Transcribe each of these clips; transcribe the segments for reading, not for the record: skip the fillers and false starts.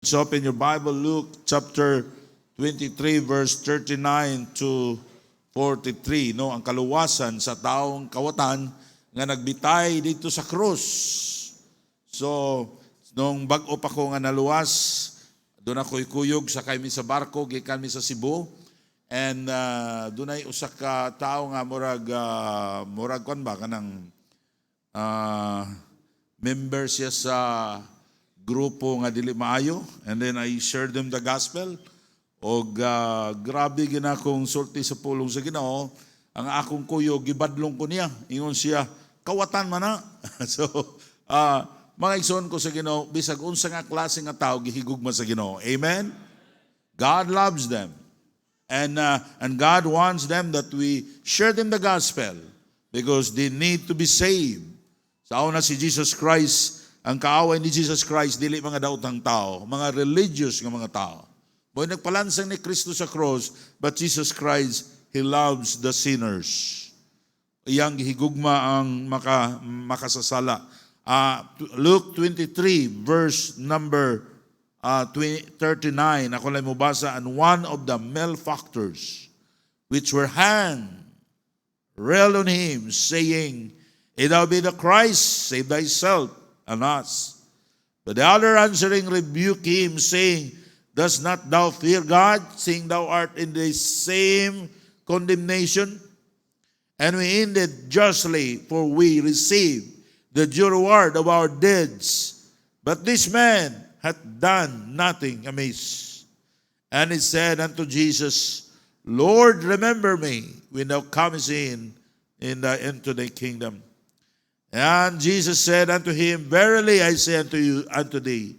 Let's open your Bible, Luke chapter 23, verse 39 to 43. No, ang kaluwasan sa taong kawatan nga nagbitay dito sa krus. So, nung bag-o pa ko nga naluwas, doon ako ikuyog sa kami sa barko, gikan mi sa Cebu. And doon ay usak ka tao nga murag kwan ba kanang member siya sa grupo nga dili maayo, and then I shared them the gospel. O grabe gina kong sulti sa pulong sa Ginoo, ang akong kuyo gibadlong ko niya, ingon siya kawatan man na. So mga igsoon ko sa Ginoo, bisag unsa nga klase nga tao gihigugma sa Ginoo. Amen. God loves them, and God wants them that we share them the gospel because they need to be saved. Sa una si Jesus Christ, ang kaaway ni Jesus Christ, dili mga daotang tao, mga religious nga mga tao. Boy nagpalansang ni Kristo sa cross, but Jesus Christ, He loves the sinners. Iyang gihigugma ang makasasala. Luke 23, verse number 39, ako lang mubasa, and one of the malefactors which were hanged railed on him, saying, "If thou be the Christ, save thyself and us." But the other answering rebuked him, saying, "Dost not thou fear God, seeing thou art in the same condemnation? And we ended justly, for we receive the due reward of our deeds. But this man hath done nothing amiss." And he said unto Jesus, "Lord, remember me when thou comest into thy kingdom." And Jesus said unto him, "Verily I say unto thee,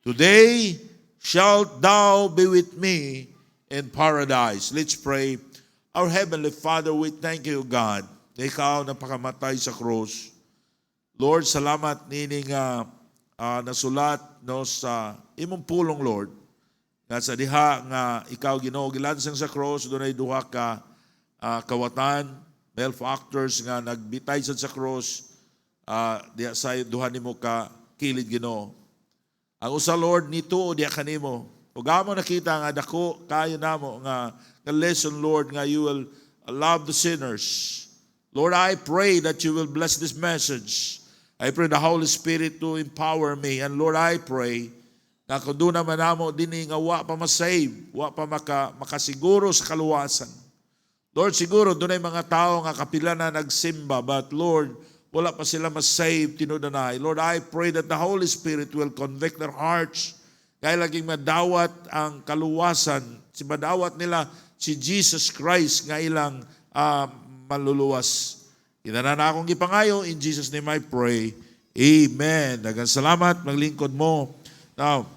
today shalt thou be with me in paradise." Let's pray. Our Heavenly Father, we thank you, God, na ikaw napakamatay sa cross. Lord, salamat nining nasulat no, sa imong pulong, Lord. Nga sa diha nga ikaw Ginoo gilansang sa cross, doon ay duha ka kawatan, malefactors nga nagbitay sa cross. Diya sa duha nimo ka kilid Ginoo. Ang usa, Lord, nito diya kanimo. Ug amo nakita nga dako kayo namo nga lesson, Lord, nga you will love the sinners. Lord, I pray that you will bless this message. I pray the Holy Spirit to empower me. And Lord, I pray na kung doon naman namo dini nga wa pa masave, wa pa makasiguro sa kaluwasan. Lord, siguro doon ay mga tao nga kapila na nagsimba, but Lord, wala pa sila masave, tinudanay. Lord, I pray that the Holy Spirit will convict their hearts. Kaya laging madawat ang kaluwasan. Si madawat nila si Jesus Christ nga ilang maluluwas. Inanan akong gipangayo. In Jesus' name I pray. Amen. Daghang salamat. Maglingkod mo. Now,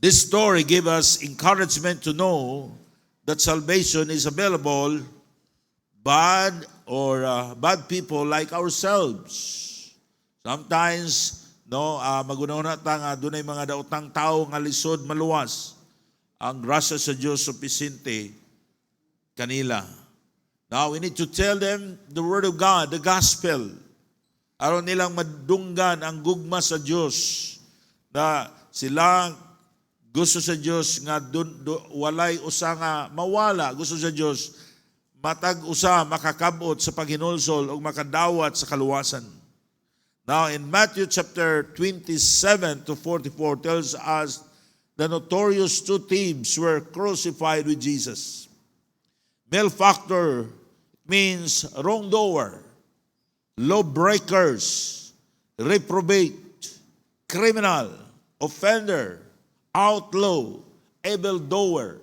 this story gave us encouragement to know that salvation is available bad people like ourselves. Sometimes, no, magunahon natin nga dunay mga daotang tao nga lisod maluwas. Ang grasya sa Diyos supisente kanila. Now, we need to tell them the Word of God, the Gospel. Aron nilang madunggan ang gugma sa Diyos na sila gusto sa Diyos nga walay usa nga mawala. Gusto sa Diyos matag usa makakabot sa paghinulsol o makadawat sa kaluwasan. Now, in Matthew chapter 27 to 44 tells us the notorious two thieves were crucified with Jesus. Malefactor means wrongdoer, lawbreakers, reprobate, criminal, offender, outlaw, evildoer.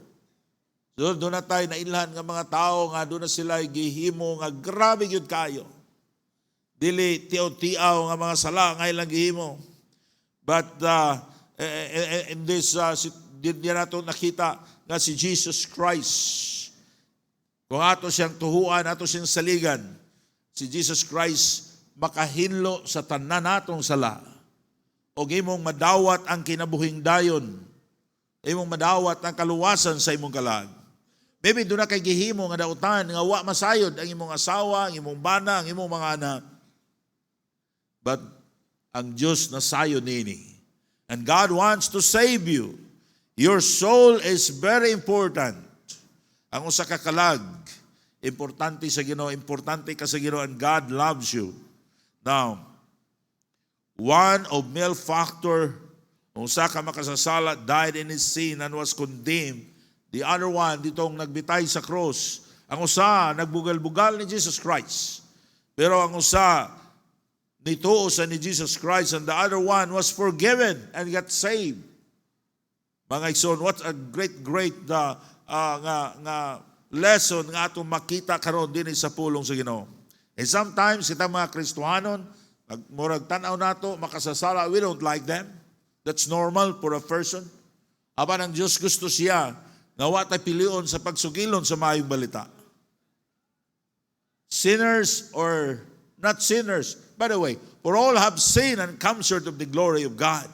So, doon na tayo nailhan ng mga tao nga doon na sila gihimo nga grabe yun kayo. Dili tiaw-tiaw nga mga sala nga ilang gihimo. But in this, diyan nato nakita nga si Jesus Christ. Kung ato siyang tuhuan, ato siyang saligan, si Jesus Christ makahinlo sa tanan natong sala. O imong madawat ang kinabuhing dayon. Imong madawat ang kaluwasan sa imong kalag. Maybe doon na kay gihimo nga dautan, nga wa masayod ang imong asawa, ang imong bana, ang imong mga anak. But ang Diyos na sayo nini. And God wants to save you. Your soul is very important. Ang usa ka kalag, importante sa Ginoo, importante ka sa Ginoo, and God loves you. Now, one of male factor, usa ka makasasala, died in his sin and was condemned. The other one, ditong nagbitay sa cross. Ang usa, nagbugal-bugal ni Jesus Christ. Pero ang usa, nituo sa ni Jesus Christ, and the other one was forgiven and got saved. Mga igsoon, what a great lesson nga atong makita karon din sa pulong sa Ginoo. And sometimes kita mga Kristohanon, murag tanaw nato makasasala, we don't like them. That's normal for a person. Apan ang Diyos gusto siya nga wa tay pilion sa pagsugilon sa maayong balita. Sinners or not sinners. By the way, for all have sinned and come short of the glory of God.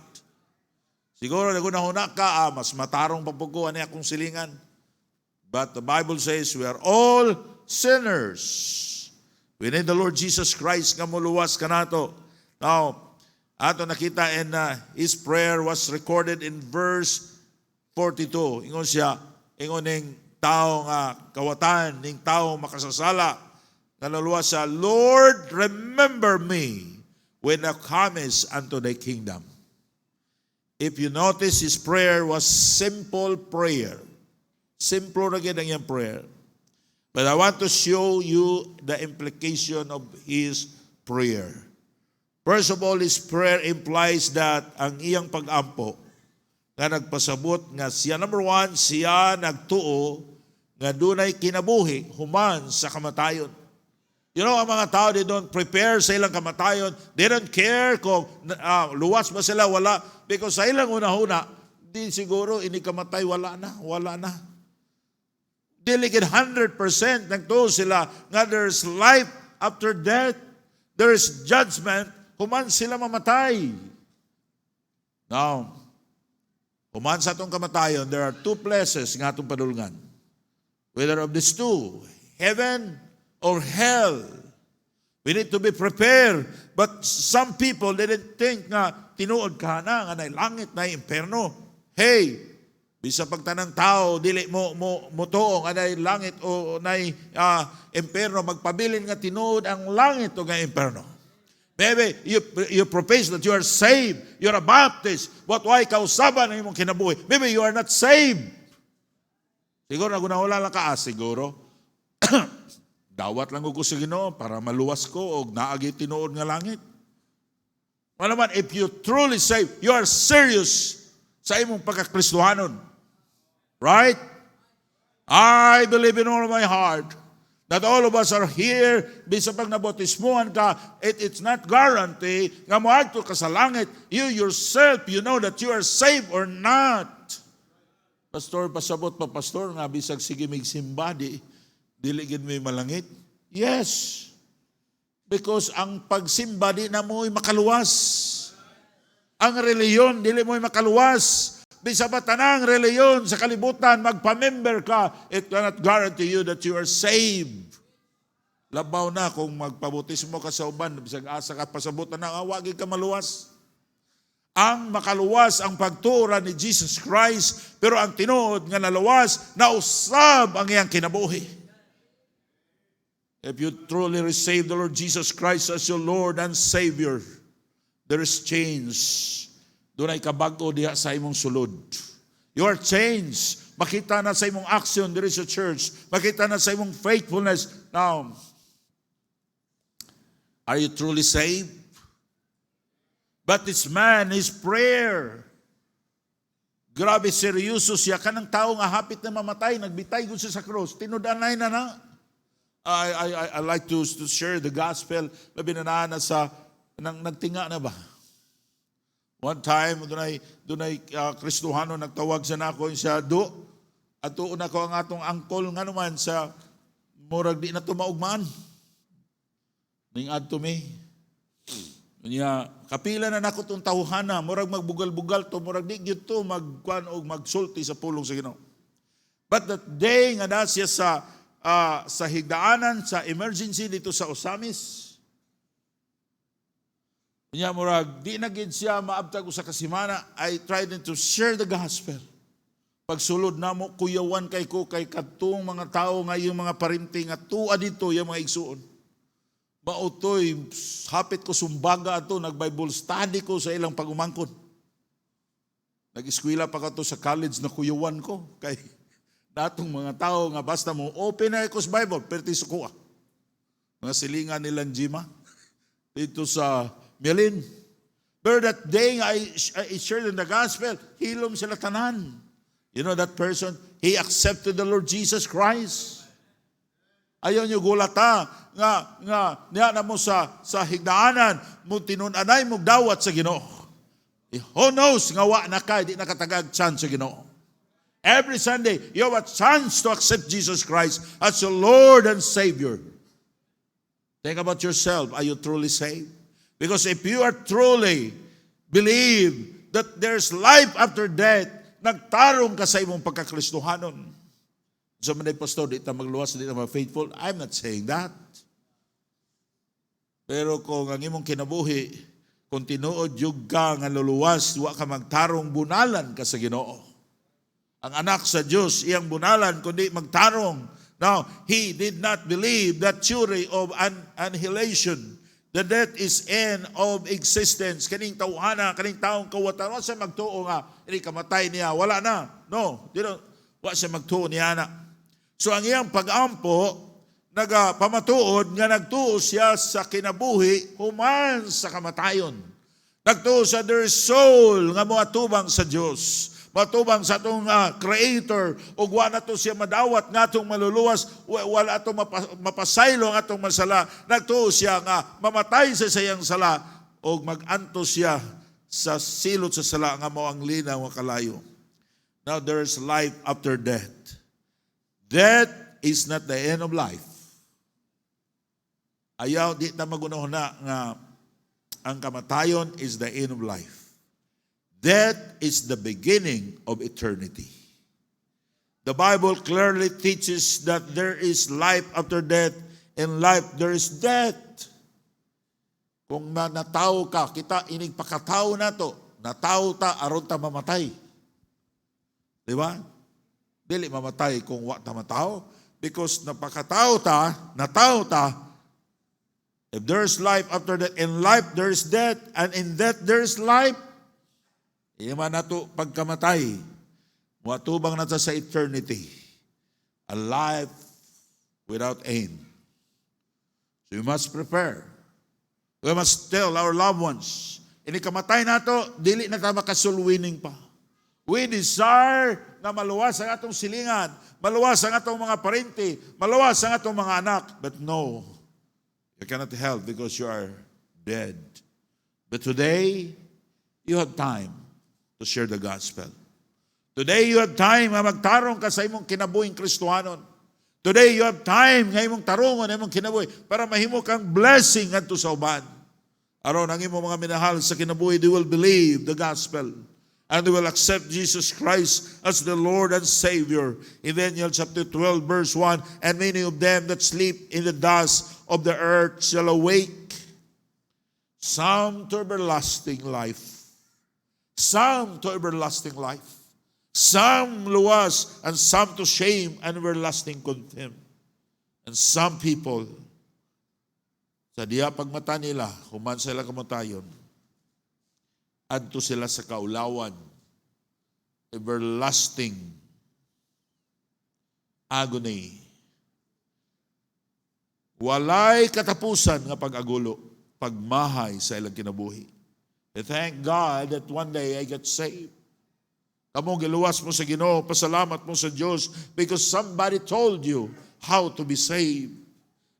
Siguro nagunahuna ka, mas matarong papuguan niya akong silingan. But the Bible says we are all sinners. We need the Lord Jesus Christ nga muluwas ka nato. Now, ato nakita and his prayer was recorded in verse 42. Ingon siya, ingon ning tao nga kawatan, ning tao makasasala. Naluluwas siya, Lord, remember me when thou comest unto thy kingdom. If you notice, his prayer was simple prayer. Simple na gid ang iyang prayer. But I want to show you the implication of his prayer. First of all, his prayer implies that ang iyang pag-ampo nga nagpasabot nga siya, number one, siya nagtuo nga dunay kinabuhi human sa kamatayon. You know, ang mga tao, they don't prepare sa ilang kamatayon. They don't care kung luwas ba sila, wala. Because sa ilang una-una, di siguro inikamatay, wala na. Diligid 100% nagtuo sila nga there's life after death. There is judgment. Human sila mamatay. Now, human sa itong kamatayon, there are two places nga itong padulngan. Whether of these two, heaven or hell. We need to be prepared. But some people didn't think nga tinuod ka na, nga na langit, na imperno. Hey, bisa pagtanang tao, dili mo tuong nga na langit o na imperno, magpabilin nga tinuod ang langit o nga imperno. Maybe you profess that you are saved, you're a Baptist, but why kausaban ang imong kinabuhi? Maybe you are not saved. Siguro nagunahula lang ka, siguro. Dawat lang ko sa Ginoo para maluwas ko o naagi tinuod nga langit. Malaman, if you truly saved, you are serious sa imong pagkakristohanon. Right? I believe in all of my heart that all of us are here, bisa pag nabotismuhan ka, it's not guarantee nga moadto ka sa langit. You yourself, you know that you are saved or not. Pastor, pasabot pa, pastor, nga bisag sige migsimba, diligid may malangit? Yes. Because ang pagsimba di na mo'y makaluwas. Ang reliyon, dili mo'y makaluwas. Bisa ba tanang reliyon sa kalibutan, magpa-member ka, it cannot guarantee you that you are saved. Labaw na kung magpabutismo ka sa uban, bisag asa ka pasabutan na, awagin ka maluwas. Ang makaluwas ang pagtura ni Jesus Christ, pero ang tinuod nga naluwas, nausab ang iyang kinabuhi. If you truly receive the Lord Jesus Christ as your Lord and Savior, there is change. Doon ay kabago diha sa imong sulod. You are changed. Makita na sa imong action there is a church. Makita na sa imong faithfulness. Now, are you truly saved? But this man, his prayer, grabe seryoso siya. Kanang tao nga hapit na mamatay, nagbitay gud siya sa cross. Tinudanay na. I like to share the gospel. Labi na sa nagtinga na ba? One time, dunay Kristohano nagtawag sa nako siya, at tuon ako ang atong angkol nga naman sa murag di na tumaugmaan. Ning adto me. Nya kapila na nako tong tawhana, murag magbugal-bugal to, murag di gyud to magkuan og magsulti sa pulong sa Ginoo. But that day nga na siya sa higdaanan, sa emergency dito sa Osamis, Kanya murag, di na gid siya maabtag sa kasimana, I tried to share the gospel. Pagsulod na mo, kuyawan kay ko, kay katong mga tao nga yung mga parinting at tuwa dito yung mga igsuon. Mautoy, hapit ko sumbaga ato, nag-Bible study ko sa ilang pagumangkon. Nag-eskwela pa ka to sa college na kuyawan ko. Kay datong mga tao nga basta mo, open na ko sa Bible, perti sa kuha. Mga silingan nilang Jima, dito sa Milin. Pero that day I shared in the gospel, hilom sila tanan. You know that person, he accepted the Lord Jesus Christ. Ayaw nyo gulata nga niya na mo sa higdaanan mo tinunanay mo dawat sa Ginoo. Who knows nga wa na kay di nakatagag chance sa Ginoo. Every Sunday you have a chance to accept Jesus Christ as your Lord and Savior. Think about yourself. Are you truly saved? Because if you are truly believe that there's life after death, nagtarong ka sa imong pagkakristohanon. So manay pastor, di ta magluwas, di ta faithful. I'm not saying that. Pero kung ang imong kinabuhi, kung tinuod yug ka nga luluwas, wa ka magtarong, bunalan ka sa Ginoo. Ang anak sa Diyos, iyang bunalan, kundi magtarong. Now, he did not believe that theory of annihilation. The death is end of existence. Kaning tawhana, kaning taong kawatan, wala siya magtuo nga, hindi kamatay niya, wala na. No, wala siya magtuo niya na. So ang iyang pag-ampo, nagpamatuod nga nagtuo siya sa kinabuhi, human sa kamatayon. Nagtuo sa their soul nga moatubang sa Diyos. Matubang sa itong creator, o wala na ito siya madawat nga itong maluluwas, wala itong mapasaylo nga itong masala. Nagtuo siya nga mamatay sa sayang sala, o mag-anto siya sa silot sa sala nga mo ang linaw nga kalayo. Now there is life after death. Death is not the end of life. Ayaw, di na magunaw na nga ang kamatayon is the end of life. Death is the beginning of eternity. The Bible clearly teaches that there is life after death. In life, there is death. Kung natao ka, kita inig pakatao na to, natao ta, aron ta mamatay. Di ba? Dili mamatay kung wa ta matao. Because napakatao ta, natao ta, if there is life after death, in life there is death, and in death there is life. Ima na ito pagkamatay, matubang na sa eternity, a life without end. So we must prepare. We must tell our loved ones, ini kamatay na ito, dili na tayo makasulwining pa. We desire na maluwas ang atong silingan, maluwas ang atong mga parente, maluwas ang atong mga anak. But no, you cannot help because you are dead. But today, you have time to share the gospel. Today you have time nga magtarong ka sa imong kinabuhing Kristohanon. Today you have time nga imong tarungon imong kinabuhi para mahimo kang blessing ngadto sa uban. Aron ang imong mga minahal sa kinabuhi, they will believe the gospel and they will accept Jesus Christ as the Lord and Savior. In Daniel chapter 12 verse 1, and many of them that sleep in the dust of the earth shall awake, some to everlasting life, some to everlasting life, some luwas, and some to shame and everlasting contempt. And some people, sa diya pagmata nila, human sila kamatayon, adto sila sa kaulawan, everlasting agony. Walay katapusan nga pag-agulo, pagmahay sa ilang kinabuhi. I thank God that one day I got saved. Kamong giluwas mo sa Ginoo, pasalamat mo sa Diyos because somebody told you how to be saved.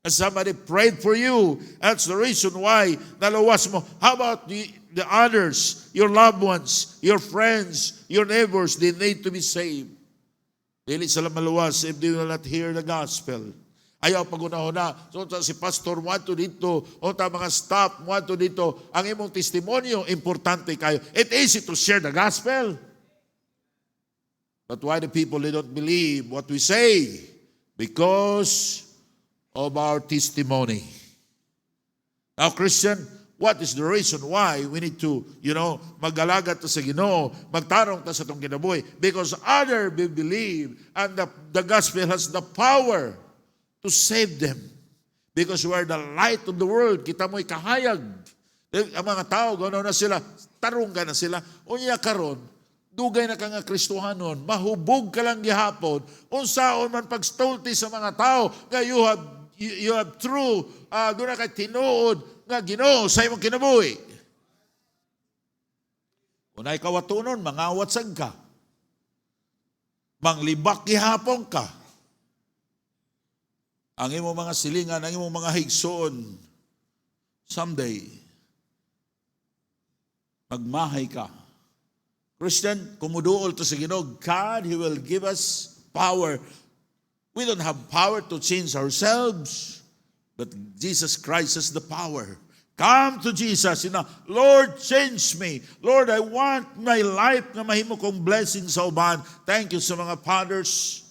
And somebody prayed for you. That's the reason why naluwas mo. How about the others, your loved ones, your friends, your neighbors? They need to be saved. Dili sila maluwas if they will not hear the gospel. Ayaw pagunahon na. So si pastor mo ato dito, o ta mga staff mo ato dito, ang imong testimonyo, importante kayo. It's easy to share the gospel. But why the people, they don't believe what we say? Because of our testimony. Now Christian, what is the reason why we need to, mag-alaga ta sa Ginoo, magtarong ta sa itong kinabuhi? Because other will believe, and the gospel has the power to save them. Because we are the light of the world. Kita mo'y kahayag. Ang mga tao, gano'n na sila, tarong ka na sila. Unya karon, dugay na ka nga Kristohanon, mahubog ka lang gihapon, unsaon man pagstulti sa mga tao, nga you have true, doon na kay tinuod, nga Ginoo sa imong kinabuhi. Unay kawatunon, mangawatsag ka. Manglibak gihapon ka. Ang imong mga silingan, ang imong mga higsoon, someday, magmahay ka. Christian, kumuduol to sa Ginoo, God, He will give us power. We don't have power to change ourselves, but Jesus Christ has the power. Come to Jesus, Lord, change me. Lord, I want my life na mahimo kong blessing sa uban. Thank you sa mga fathers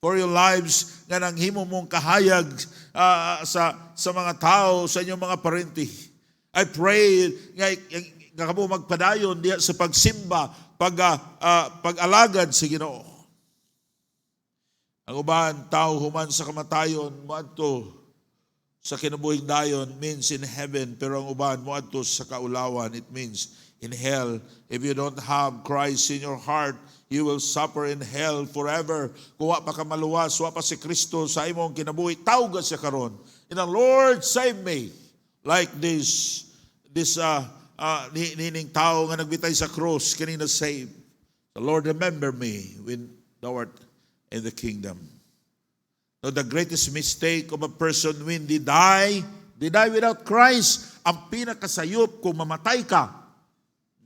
for your lives nga nang himo mong kahayag sa mga tao, sa inyong mga parenti. I pray nga kamo magpadayon diya sa pagsimba, pag-alagad sa Ginoo. Ang uban tao human sa kamatayon moadto sa kinabuhing dayon means in heaven, pero ang uban moadto sa kaulawan, it means in hell. If you don't have Christ in your heart, you will suffer in hell forever. Kung wa pa ka maluwas, wa pa si Kristo sa imong kinabuhi, tawag siya karon. Lord, save me. Like this nining tao nga nagbitay sa cross kanina save. The Lord, remember me when thou art in the kingdom. Now, the greatest mistake of a person when they die without Christ. Ang pinakasayop kung mamatay ka,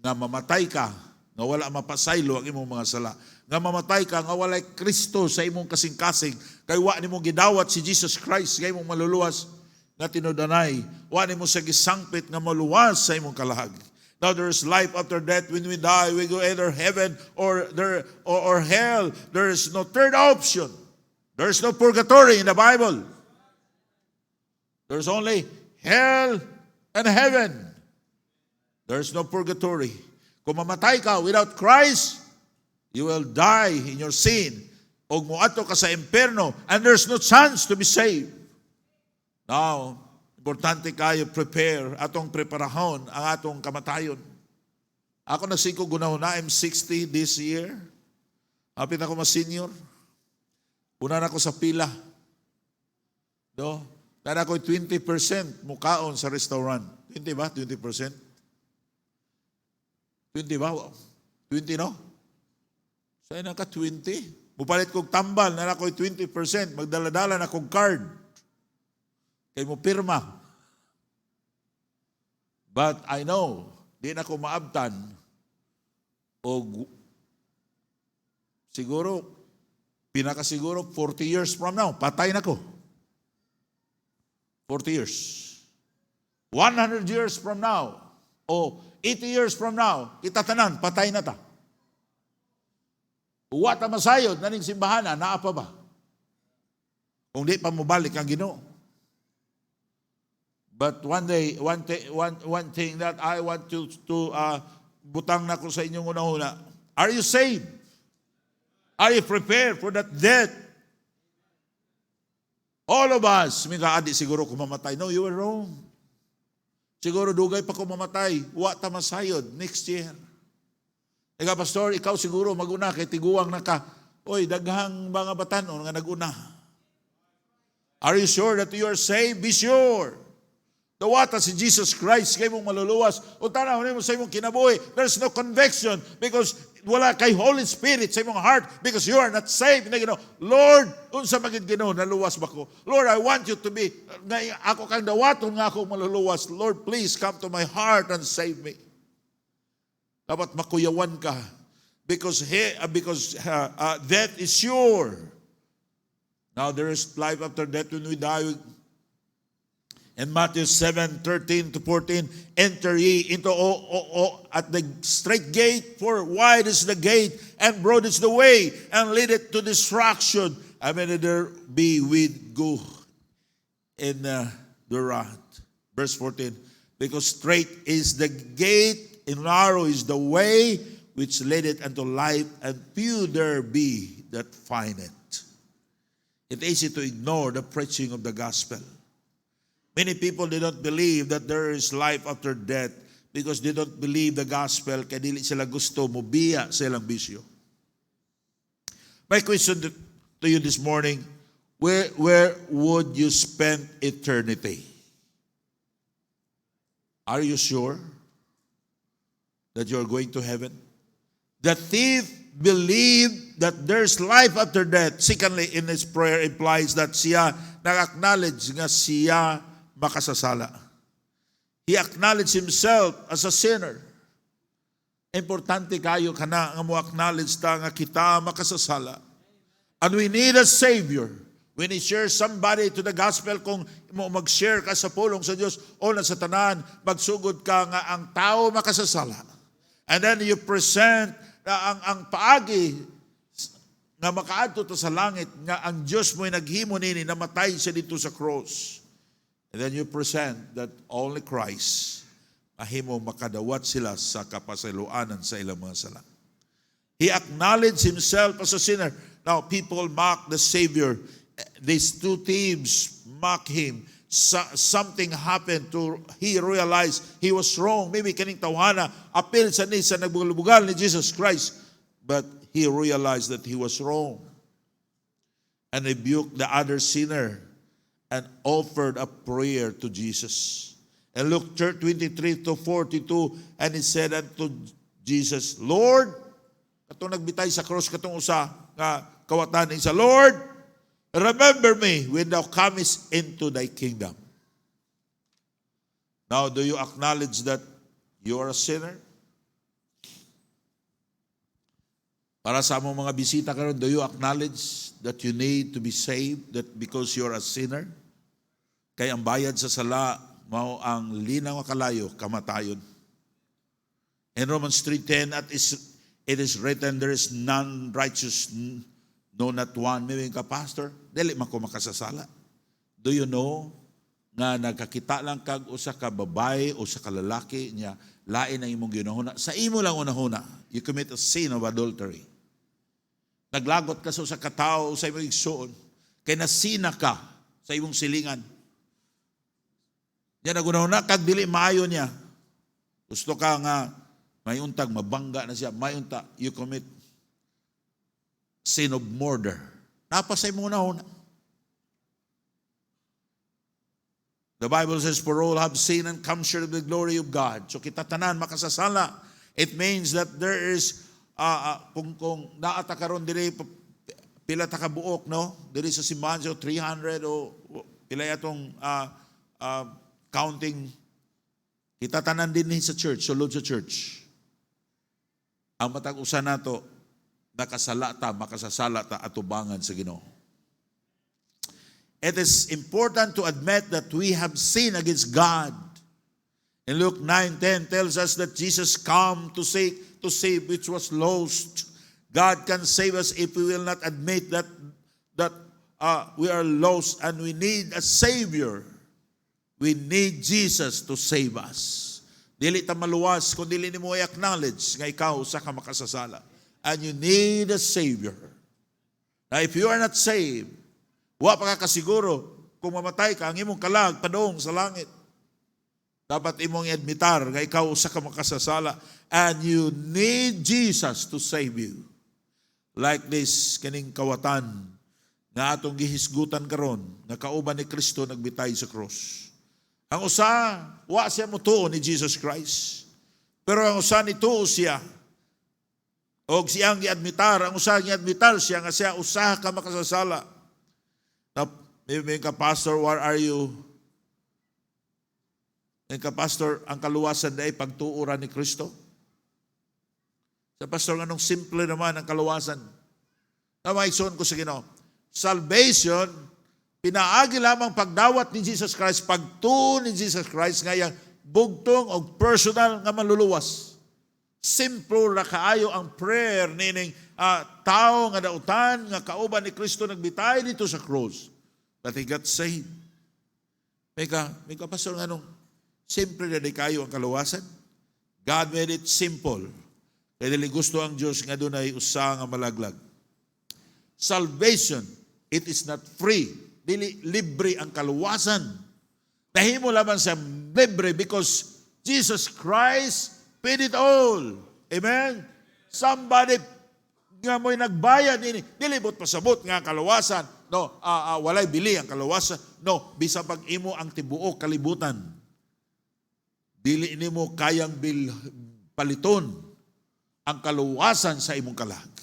nga wala mapasaylo ang imong mga sala. Nga mamatay ka, nga walay Kristo sa imong kasing-kasing. Kay wa nimong gidawat si Jesus Christ, kay imong maluluwas nga tinudanay. Wa nimo sa gisangpit nga maluwas sa imong kalahag. Now there's life after death. When we die, we go either heaven or hell. There is no third option. There is no purgatory in the Bible. There's only hell and heaven. There's no purgatory. Kung mamatay ka without Christ, you will die in your sin. O muato ka sa impyerno, and there's no chance to be saved. Now, importante kayo prepare, atong preparahon ang atong kamatayon. Ako nagsiko gunahon na, I'm 60 this year. Hapit ako mas-senior. Una na ako sa pila. No? Tara ko 20% mukaon sa restaurant. 20 ba? 20%? 20 ba? 20 no? Sa'yo na ka 20? Mupalit kong tambal, na ako'y 20%. Magdaladala na kong card. Kay mo pirma. But I know, di na ko maabtan. O siguro, pinakasiguro, 40 years from now, patay na ko. 40 years. 100 years from now, o 80 years from now, kita tanan, patay na ta. Uwa ta masayod, naning simbahan, naa pa ba? Kung di pa mabalik ang Ginoo. But one thing that I want to butang na ko sa inyong una-una, are you saved? Are you prepared for that death? All of us, may kaadi siguro kung mamatay. No, you were wrong. Siguro dugay pa kung mamatay. Wa ta masayod next year. Ika, pastor, ikaw siguro maguna kay tiguang na ka. Oy, daghang mga batanon nga naguna. Are you sure that you are saved? Be sure. Dawata si Jesus Christ kay mong maluluwas. O tanaw mo sa imong kinabuhi. There's no conviction because wala kay Holy Spirit sa imong heart because you are not saved. Lord, unsa magid Ginoo, naluwas ba ko? Lord, I want you to be, ako kang dawaton nga ako maluluwas. Lord, please come to my heart and save me. Dapat makuyawan ka because death is sure. Now there is life after death when we die. In Matthew 7:13-14, enter ye into at the straight gate, for wide is the gate, and broad is the way, and leadeth to destruction. And many there be with go in the wrath. Verse 14. Because straight is the gate, and narrow is the way which leadeth unto life, and few there be that find it. It's easy to ignore the preaching of the gospel. Many people, they don't believe that there is life after death because they don't believe the gospel, kaya dili sila gusto mobiya sa ilang bisyo. My question to you this morning, where would you spend eternity? Are you sure that you're going to heaven? The thief believed that there's life after death. Secondly, in his prayer implies that siya nag-acknowledge nga siya makasasala. He acknowledged himself as a sinner. Importante kayo kana nga mo acknowledge ta nga kita makasasala. And we need a Savior. When you share somebody to the gospel, kung mo mag-share ka sa pulong sa Diyos o na sa tanan, magsugod ka nga ang tao makasasala. And then you present ang paagi nga makaadto to sa langit, nga ang Diyos mo'y naghimo nini, namatay siya dito sa cross. And then you present that only Christ mahimo makadawat sila sa kapasaluanan sa ilang mga sala. He acknowledged himself as a sinner. Now, people mock the Savior. These two thieves mock him. Something happened to he realized he was wrong. Maybe kaning tawhana apil sa ni sa nagbugal ni Jesus Christ, but he realized that he was wrong and rebuked the other sinner and offered a prayer to Jesus. And Luke 23:42, and he said unto Jesus, Lord, katong nagbitay sa cross katong usa nga kawatan isa, Lord, remember me when thou comest into thy kingdom. Now, do you acknowledge that you are a sinner? Para sa among mga bisita karon, do you acknowledge that you need to be saved, that because you are a sinner? Kay ang bayad sa sala mao ang linaw nga kalayo, kamatayon. In Romans 3:10, it is written, there is none righteous, no, not one. Maybe ka, Pastor, dili man ko makasasala. Do you know nga nagkakita lang kag usa ka babae o sa kalalaki niya, lain ang imong ginahuna. Sa imo lang unahuna, you commit a sin of adultery. Naglagot ka sa usa ka tawo sa imong igsoon, kay nasina ka sa imong silingan. Yan nagunahuna kag dili maayo niya. Gusto ka nga may untag mabangga na siya, may unta, you commit sin of murder. Napasay mo na. The Bible says, for all have sinned and come short of the glory of God. So kita tanan makasasala. It means that there is, kung naata karon diri pila ta ka buok, no? Diri sa simbahan, so 300 o pila atong counting. Kita tanan din sa church, sulod sa church. Ang matag-usa nato, nakasala ta, makasasala ta atubangan sa Ginoo. It is important to admit that we have sinned against God. In Luke 9:10 tells us that Jesus came to save which was lost. God can save us if we will not admit that we are lost and we need a Savior. We need Jesus to save us. Dili ta maluwas kung dili nimo i-acknowledge nga ikaw usa ka makasasala. And you need a Savior. Now, if you are not saved, wa pa ka kasiguro kung mamatay ka, ang imong kalag padong sa langit. Dapat imong i-admitar nga ikaw usa ka makasasala. And you need Jesus to save you. Like this, kaning kawatan nga atong gihisgutan karon, nga kauban ni Kristo nagbitay sa cross. Ang usa, wa siya mutuo ni Jesus Christ. Pero ang usa nituo siya. O siyang i-admitar, ang usa i-admitar siya nga siya usa ka makasasala. Now, maybe ka, Pastor, where are you? Ka, Pastor, ang kaluwasan na ay pagtuuran ni Kristo. Sa Pastor, anong simple naman ang kaluwasan? Namaikson ko sa Ginoo. Salvation, pinaagi lamang pagdawat ni Jesus Christ, pagtuo ni Jesus Christ, ngayang bugtong o personal nga maluluwas. Simple ra kaayo ang prayer nining tao nga dautan nga kauban ni Kristo nagbitay dito sa cross, that he got saved. May ka Pastor, anong Simple na di kayo ang kaluwasan. God made it simple. Kaya dili gusto ang Diyos nga dunay usa nga malaglag. Salvation, it is not free. Dili libre ang kaluwasan. Nahimo lamang sa libre because Jesus Christ paid it all. Amen? Somebody nga mo'y nagbayad ini. Dilibot pasabot nga kaluwasan. No, walay bili ang kaluwasan. No, bisa pag imo ang tibuok kalibutan. Dili nimo kayang paliton ang kaluwasan sa imong kalag.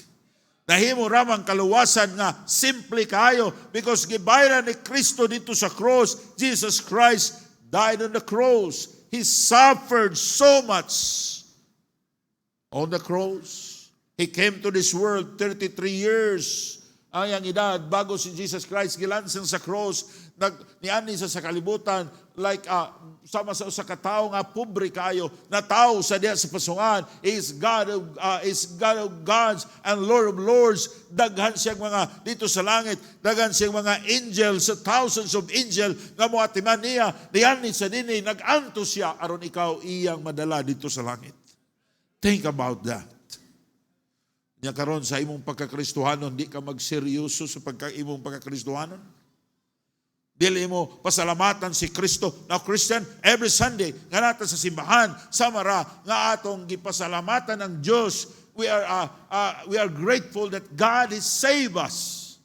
Nahimo ramang kaluwasan nga simple kayo because gibayran ni Kristo dito sa cross. Jesus Christ died on the cross. He suffered so much on the cross. He came to this world 33 years. Ang edad bago si Jesus Christ gilansang sa cross, niani sa kalibutan like sama sa usa ka tawo nga pobre kayo na tawo sa diha sa pasungan is God of gods and Lord of lords. Daghan siyang mga dito sa langit, daghan siyang mga angels, thousands of angels nga moatiman niya. Niani sa dinhi naganto siya aron ikaw iyang madala dito sa langit. Think about that. Nya karon sa imong pagkakristohanon, di ka magseryoso sa imong pagkakristohanon. Dili mo pasalamatan si Kristo. Now Christian, every Sunday nga natin sa simbahan, samara nga atong gipasalamatan ng Dios. We are grateful that God has saved us.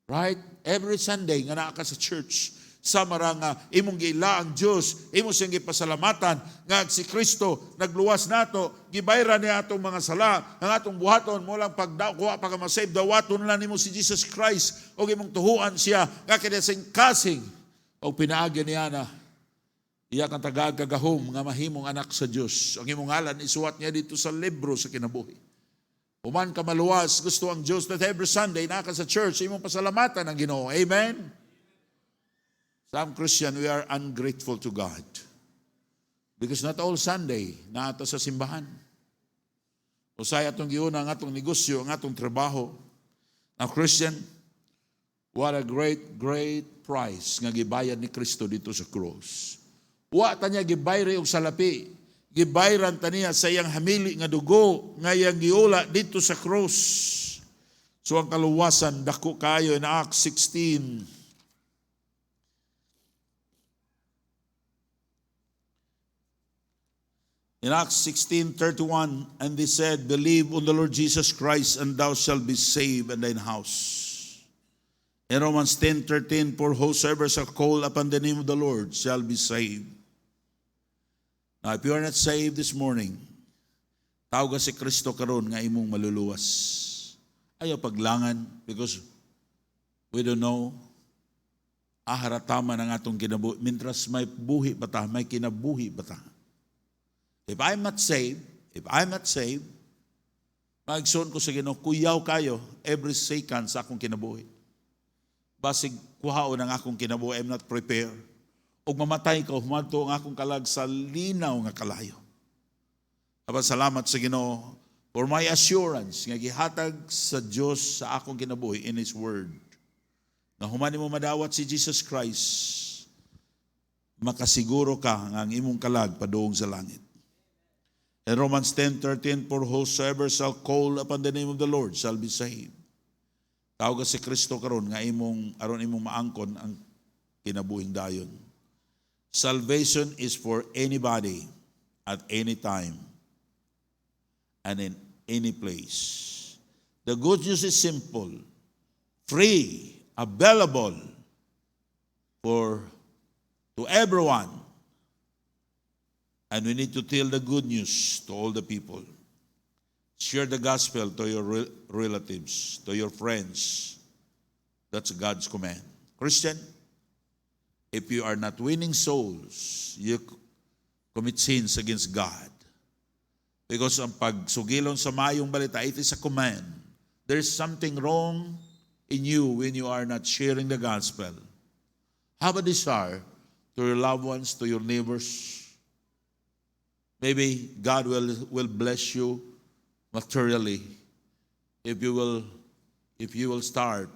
Right? Every Sunday nga naa ka sa church, samara nga imong giila ang Dios, imo siyang gipasalamatan nga si Kristo nagluwas nato, gibayran niya atong mga sala, ang atong buhaton mo lang pagdakuha pag ma-save, dawaton lang nimo si Jesus Christ og imong tuhuan siya nga kinasing kasing og pinaagi niya na iya kang tagagagahom nga mahimong anak sa Dios. Ang imong ngalan isuwat niya dito sa libro sa kinabuhi. Human ka maluwas, gusto ang Dios that every Sunday naka sa church imong pasalamatan ang Ginoo. Amen. Some Christian, we are ungrateful to God. Because not all Sunday na ato sa simbahan. Usay atong giuna ang atong negosyo, ang atong trabaho. Now Christian, what a great price nga gibayad ni Kristo dito sa cross. Wa ta niya gibayri og salapi. Gibayran ta niya sa iyang hamili nga dugo nga iyang giula dito sa cross. So ang kaluwasan dako kayo in Acts 16. In Acts 16:31, and they said, believe on the Lord Jesus Christ, and thou shalt be saved and thine house. In Romans 10:13, for whosoever shall call upon the name of the Lord shall be saved. Now, if you are not saved this morning, tawag si Kristo karon nga imong maluluwas. Ayaw paglangan because we don't know. Aharataman ang atong kinabuhi. Mintras may buhi ba ta, may kinabuhi ba ta. If I'm not saved, magsuon ko sa Ginoo, kuyaw kayo every second sa akong kinabuhi. Basig kuhaon ang akong kinabuhi, I'm not prepared. Og mamatay ko, humadto ang akong kalag sa linaw nga kalayo. Salamat sa Ginoo for my assurance nga gihatag sa Dios sa akong kinabuhi in His Word. Na humani mo madawat si Jesus Christ, makasiguro ka nga ang imong kalag padung sa langit. In Romans 10:13, for whosoever shall call upon the name of the Lord shall be saved. Tawag si Kristo karon nga aron imong maangkon ang kinabuhing dayon. Salvation is for anybody at any time and in any place. The good news is simple, free, available to everyone. And we need to tell the good news to all the people. Share the gospel to your relatives, to your friends. That's God's command. Christian, if you are not winning souls, you commit sins against God. Because ang pagsugilon sa mayong balita, it is a command. There is something wrong in you when you are not sharing the gospel. Have a desire to your loved ones, to your neighbors. Maybe God will bless you materially if you will start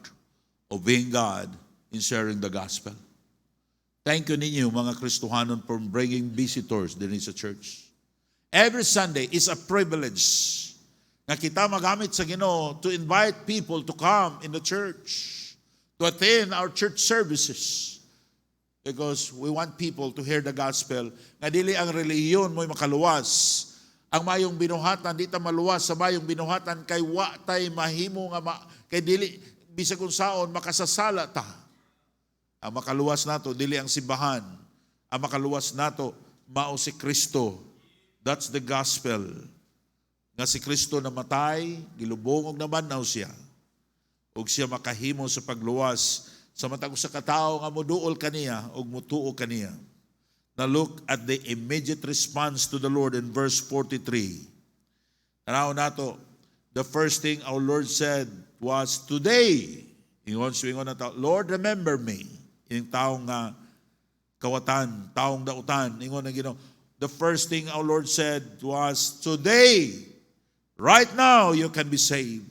obeying God in sharing the gospel. Thank you ninyo mga Kristohanon for bringing visitors din sa church. Every Sunday is a privilege na kita magamit sa Ginoo to invite people to come in the church, to attend our church services. Because we want people to hear the gospel. Nga dili ang relihiyon mo'y makaluwas. Ang mayong binuhatan, di ta maluwas sa mayong binuhatan kay wa tay mahimo nga kay dili bisag unsaon makasasala ta. Ang makaluwas nato dili ang simbahan. Ang makaluwas nato mao si Kristo. That's the gospel. Nga si Kristo namatay, gilubong og nabanhaw siya. Ug siya makahimo sa pagluwas sa matag sa katao nga moduol kaniya ug mutuo kaniya. Now look at the immediate response to the Lord in verse 43. Tanaw nato, the first thing our Lord said was, today, ingon na tao, Lord, remember me. Yung taong kawatan, taong dautan, ingon na Ginoo. The first thing our Lord said was, today, right now, you can be saved.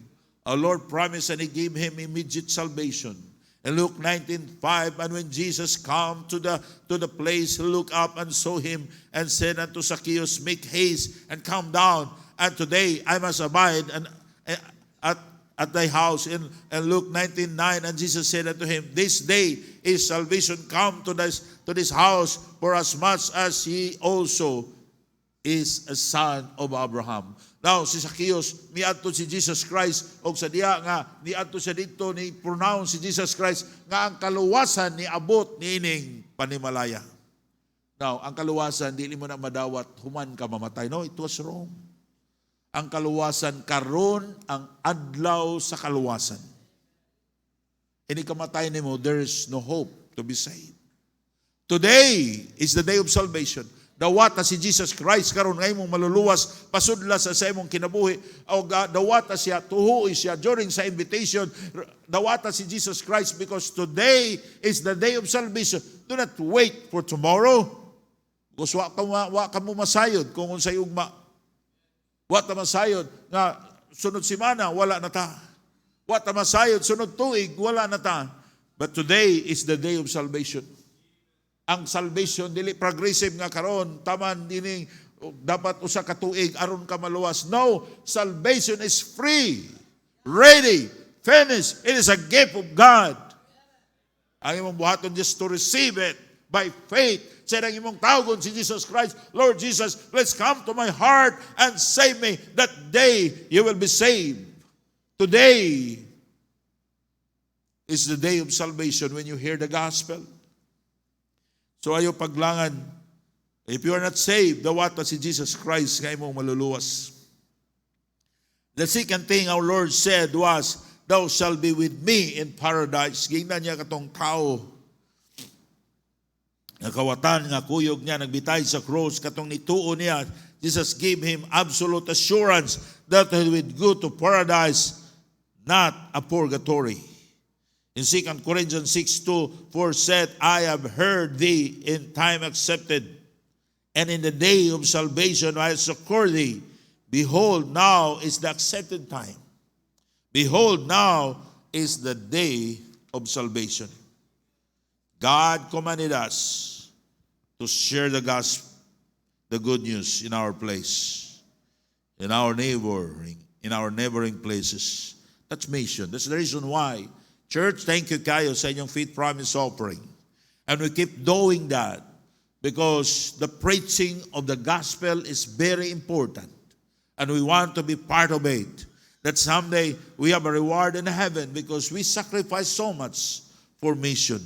Our Lord promised and He gave him immediate salvation. In Luke 19:5, and when Jesus come to the place, He looked up and saw him and said unto Zacchaeus, make haste and come down, and today I must abide at thy house. In Luke 19:9, and Jesus said unto him, this day is salvation come to this house, for as much as he also is a son of Abraham. Now, si Zacchaeus, miadto si Jesus Christ, o sa diya nga, miadto siya dito, ni pronounce si Jesus Christ, nga ang kaluwasan ni abot ni ining panimalaya. Now, ang kaluwasan, di mo na madawat, human ka mamatay. No, it was wrong. Ang kaluwasan, karon ang adlaw sa kaluwasan. Ini kamatay ni mo, there is no hope to be saved. Today is the day of salvation. Dawata si Jesus Christ karon ngay mong maluluwas pasudla sa imong kinabuhi o dawata siya tuhuy siya during sa invitation. Dawata si Jesus Christ because today is the day of salvation. Do not wait for tomorrow. Because wa ka mo masayod kung unsay ugma. Wa ta masayod nga sunod semana wala na ta. Wa ta masayod sunod tuig wala na ta. But today is the day of salvation. Ang salvation dili progressive nga karon taman dinhi dapat usa ka tuig aron ka maluwas. No, salvation is free, ready, finished. It is a gift of God. Ang imong buhaton just to receive it by faith. Sa imong tawgon si Jesus Christ, Lord Jesus, let's come to my heart and save me. That day you will be saved. Today is the day of salvation when you hear the gospel. So ayo paglangan, if you are not saved, dawata si Jesus Christ nga imong maluluwas. The second thing our Lord said was, thou shalt be with me in paradise. Gingnan niya katong tao. Nakawatan nga kuyog niya, nagbitay sa cross, katong nituo niya, Jesus gave him absolute assurance that he would go to paradise, not a purgatory. In 2 Corinthians 6:2, for said, I have heard thee in time accepted, and in the day of salvation I succor thee. Behold, now is the accepted time. Behold, now is the day of salvation. God commanded us to share the gospel, the good news in our place, in our neighboring places. That's mission. That's the reason why Church, thank you kayo sa inyong faith promise offering. And we keep doing that because the preaching of the gospel is very important. And we want to be part of it. That someday we have a reward in heaven because we sacrifice so much for mission.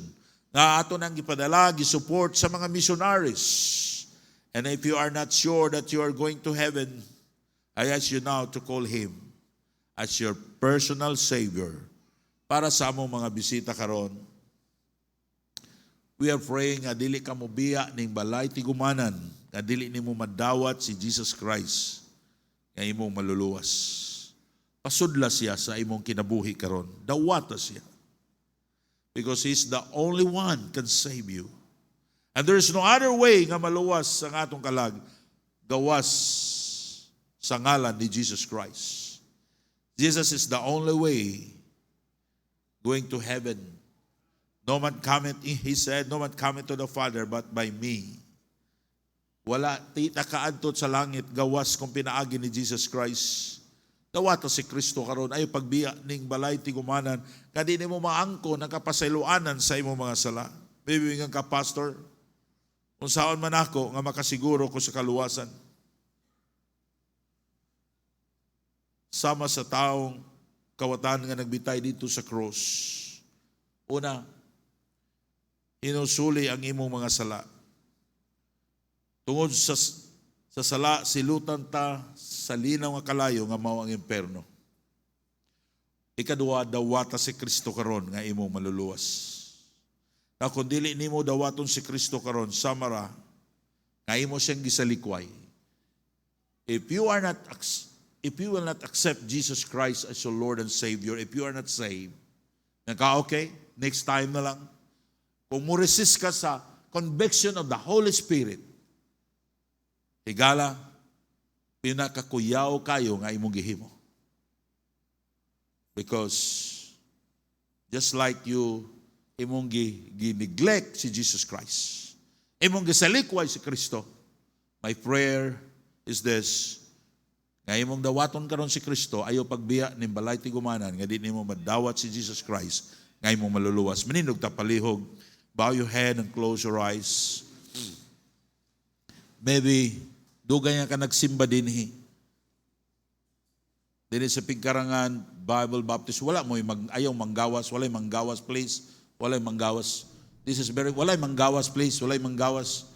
Nga ato nang gipadala, gisupport sa mga missionaries. And if you are not sure that you are going to heaven, I ask you now to call Him as your personal Savior. Para sa among mga bisita karon, we are praying nga dili ka mobiya ning balay tigumanan, nga dili nimo madawat si Jesus Christ nga imong maluluwas. Pasudla siya sa imong kinabuhi karon. Dawata siya. Because He's the only one can save you. And there is no other way nga maluwas ang atong kalag gawas sa ngalan ni Jesus Christ. Jesus is the only way going to heaven. No man cometh, he said, no man cometh to the Father but by me. Wala tita kaadtot sa langit gawas kung pinaagi ni Jesus Christ. Dawato si Kristo karon ay pagbiya ning balay ti gumanan kadi nimo maangko nakapasayloanan sa imong mga sala. Maybe nga ka pastor, unsaon man ako nga makasiguro ko sa kaluwasan. Sama sa taong kawatan nga nagbitay dito sa cross. Una, inusuli ang imong mga sala. Tungod sa sala, silutan ta sa linaw nga kalayo nga mao ang imperno. Ikaduha, dawata si Kristo karon nga imong maluluwas. Na kung dili nimo dawaton si Kristo karon, samara, nga imo siyang gisalikway. If you will not accept Jesus Christ as your Lord and Savior, if you are not saved, okay, next time na lang. Kung mo resist ka sa conviction of the Holy Spirit, higala, pinakakuyaw kayo nga imong gihimo. Because just like you, imong gineglect si Jesus Christ, imong gisalikway si Kristo, my prayer is this, nga imong dawaton karon si Kristo, ayaw pagbiya ning balay ti gumanan, nga di nimo madawat si Jesus Christ, nga imong maluluwas. Manindog ta palihog, bow your head and close your eyes. Maybe, dugay nga ka nagsimba dinhi. Dili sa pigkarangan, Bible Baptist, wala mo ayaw manggawas, walay manggawas, please. Walay manggawas. Walay manggawas, please. Walay manggawas.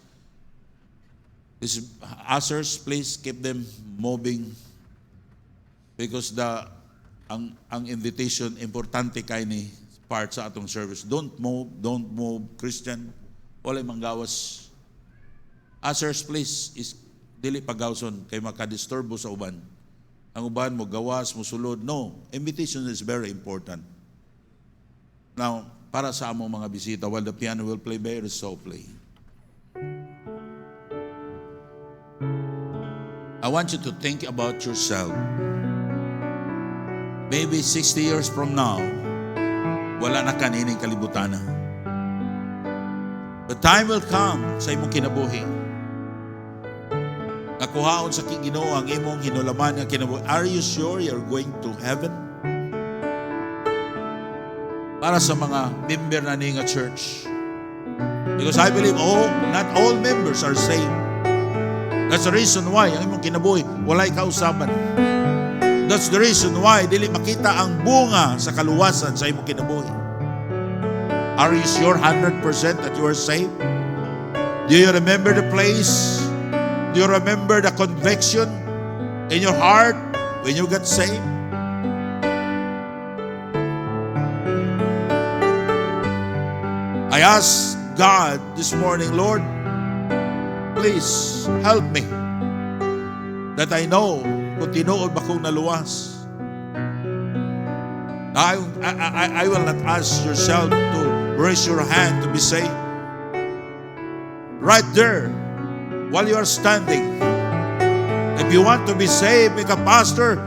This ushers, please keep them moving. Because ang invitation, importante kay ni part sa atong service. Don't move, Christian. Walay manggawas. Ushers, please, dili pagawson kay makadisturbo sa uban. Ang uban mo gawas, mo sulod. No, invitation is very important. Now, para sa among mga bisita, while the piano will play very softly, I want you to think about yourself. Maybe 60 years from now, wala na kanining kalibutan na. The time will come sa imong kinabuhi. Nakuhaon sa Ginoo ang imong hinulaman nga kinabuhi. Are you sure you're going to heaven? Para sa mga member na ni nga church. Because I believe not all members are saved. That's the reason why ang imong kinabuhi walay kausaban. That's the reason why dili makita ang bunga sa kaluwasan sa imong kinabuhi. Are you sure 100% that you are saved? Do you remember the place? Do you remember the conviction in your heart when you got saved? I ask God this morning, Lord, please help me that I know kung tinuod ba kong naluwas. I will not ask yourself to raise your hand to be saved. Right there, while you are standing, if you want to be saved, make a pastor,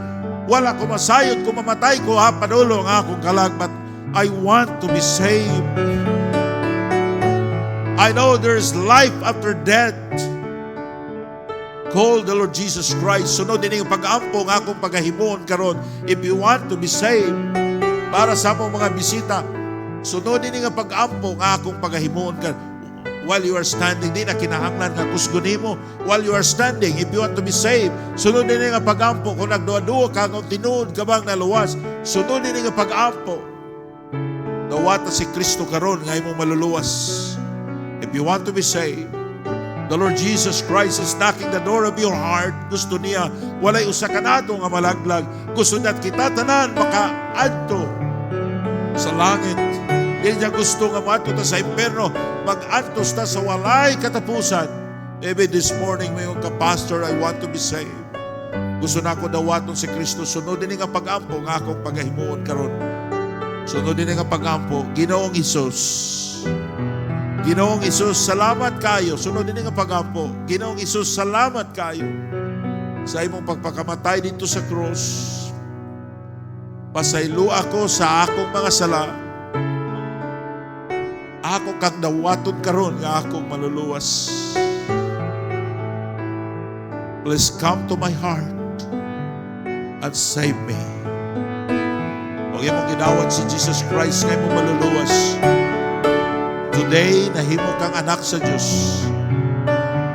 wala ko masayod kung mamatay ko panulo ang akong kalag, but I want to be saved. I know there's life after death. Call the Lord Jesus Christ. Sunod din yung pag-ampo ng akong pagahimon karon. If you want to be saved, para sa mong mga bisita, sunod din yung pag-ampo ng akong pagahimon karon. While you are standing, di na kinahanglan nga kusgonin mo. While you are standing, if you want to be saved, sunod din yung pag-ampo. Kung nagduwa-duwa ka, kung tinuod ka bang naluwas, sunod din yung pag-ampo. Dawata si Kristo karon nga imong maluluwas. If you want to be saved, the Lord Jesus Christ is knocking the door of your heart. Gusto niya, walay usa ka nato nga malaglag. Gusto niya kita tanan makaadto sa langit. Hindi niya gusto nga maadto ta sa imperno. Mag-adtos ta sa walay katapusan. Maybe this morning, mayroon ka, Pastor, I want to be saved. Gusto na ako dawaton si Kristo. Sunodin nga pag-ampo nga akong paghahimuon karon. Sunodin nga pag-ampo, Ginoong Hesus. Ginoong Hesus, salamat kayo. Sunodin nga pag-ampo. Ginoong Hesus, salamat kayo sa imong pagpakamatay dito sa cross. Pasaylo ako sa akong mga sala. Ako kang dawaton karon nga akong maluluwas. Please come to my heart and save me. Huwag mong ginawat si Jesus Christ nga mong maluluwas. Today, nahimo kang anak sa Diyos.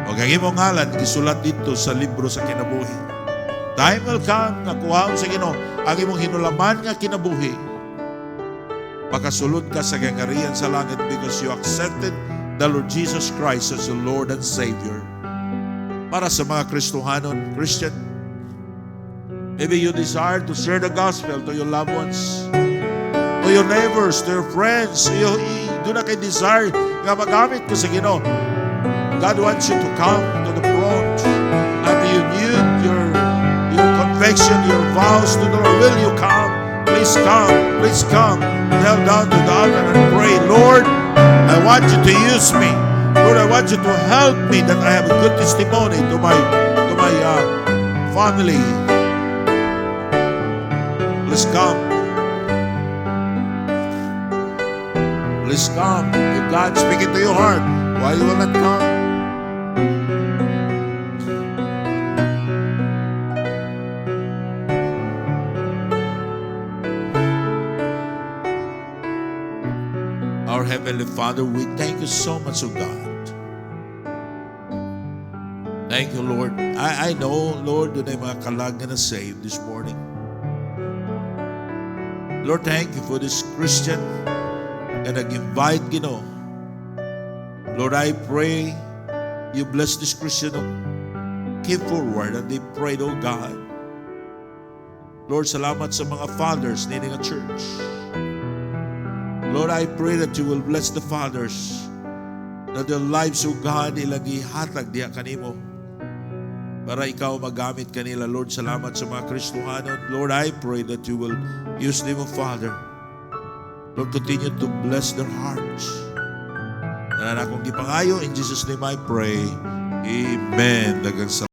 Huwag ang imong ngalan, gisulat dito sa libro sa kinabuhi. Time will come, nakuhaon sa Ginoo ang imong hinulaman nga kinabuhi. Makasulod ka sa gangarihan sa langit because you accepted the Lord Jesus Christ as your Lord and Savior. Para sa mga Kristohanon, Christian, maybe you desire to share the gospel to your loved ones, to your neighbors, to your friends. You do na kay desire nga magamit ko sa Ginoo. God wants you to come to the front and you need your confession, your vows to the Lord. Will you come? Please come. Please come. Kneel down to the altar and pray. Lord, I want you to use me. Lord, I want you to help me that I have a good testimony to my family. Please come. Please come. If God speaking to your heart, why you will not come? Our Heavenly Father, we thank you so much, oh God. Thank you, Lord. I know, Lord, doon ay mga kalag na saved this morning. Lord, thank you for this Christian na nag-invite, Ginoo. Lord, I pray you bless this Christian who came forward and they prayed, oh God. Lord, salamat sa mga fathers needing a church. Lord, I pray that you will bless the fathers, that their lives, oh God, ilang ihatag diya kanimo para ikaw magamit kanila. Lord, salamat sa mga Kristohanon. Lord, I pray that you will use them, oh Father. Lord, continue to bless their hearts. Na akong gipangayo, in Jesus' name I pray. Amen. Daghang